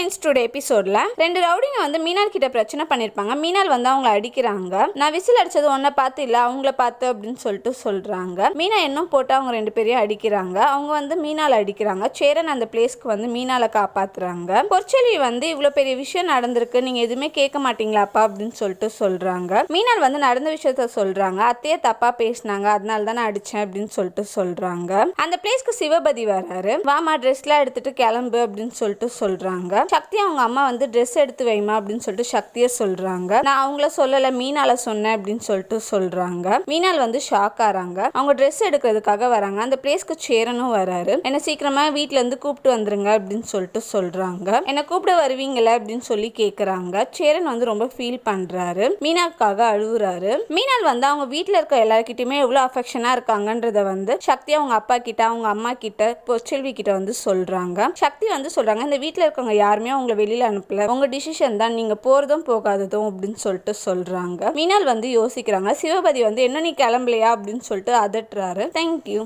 Friends, today எபிசோட்ல ரெண்டு ரவுடிங்க வந்து மீனால் கிட்ட பிரச்சனை பண்ணிருப்பாங்க. மீனால் வந்து அவங்கள அடிக்கிறாங்க. நான் விசில் அடிச்சது ஒன்ன பார்த்து இல்ல அவங்கள பார்த்து அப்படின்னு சொல்லிட்டு சொல்றாங்க. மீனா இன்னும் போட்டு அவங்க ரெண்டு பேரையும் அடிக்கிறாங்க. அவங்க வந்து மீனால அடிக்கிறாங்க. சேரன் அந்த பிளேஸ்க்கு வந்து மீனால காப்பாத்துறாங்க. பொற்செல்வி வந்து இவ்வளவு பெரிய விஷயம் நடந்திருக்கு, நீங்க எதுவுமே கேட்க மாட்டீங்களாப்பா அப்படின்னு சொல்லிட்டு சொல்றாங்க. மீனால் வந்து நடந்த விஷயத்த சொல்றாங்க. அத்தையே தப்பா பேசினாங்க, அதனால தான் நான் அடிச்சேன் அப்படின்னு சொல்லிட்டு சொல்றாங்க. அந்த பிளேஸ்க்கு சிவபதி வராரு. வாமா ட்ரெஸ்லாம் எடுத்துட்டு கிளம்பு அப்படின்னு சொல்லிட்டு சொல்றாங்க. சக்தி அவங்க அம்மா வந்து ட்ரெஸ் எடுத்து வைமா அப்படின்னு சொல்லிட்டு சக்தியை சொல்றாங்க. நான் அவங்கள சொல்லல, மீனால சொன்னேன் அப்படின்னு சொல்லிட்டு சொல்றாங்க. மீனால் வந்து ஷாக் ஆறாங்க. அவங்க ட்ரெஸ் எடுக்கிறதுக்காக வராங்க. அந்த பிளேஸ்க்கு சேரனும் வராரு. என்ன சீக்கிரமா வீட்ல இருந்து கூப்பிட்டு வந்துருங்க அப்படின்னு சொல்லிட்டு சொல்றாங்க. என்ன கூப்பிட வருவீங்களா அப்படின்னு சொல்லி கேக்குறாங்க. சேரன் வந்து ரொம்ப ஃபீல் பண்றாரு. மீனாக்காக அழுவுறாரு. மீனால் வந்து அவங்க வீட்டுல இருக்க எல்லார்கிட்டயுமே எவ்வளவு அஃபெக்ஷனா இருக்காங்கன்றத வந்து சக்தி அவங்க அப்பா கிட்ட, அவங்க அம்மா கிட்ட, பொற்செல்வி கிட்ட வந்து சொல்றாங்க. சக்தி வந்து சொல்றாங்க, இந்த வீட்டுல இருக்கவங்க யாருமே உங்களை வெளியில அனுப்பல, உங்க டிசிஷன் தான், நீங்க போறதும் போகாததும் அப்படின்னு சொல்லிட்டு சொல்றாங்க. மீனால் வந்து யோசிக்கிறாங்க. சிவபதி வந்து என்ன நீ கிளம்பலையா அப்படின்னு சொல்லிட்டு அதட்டுறாரு. தேங்க்யூ.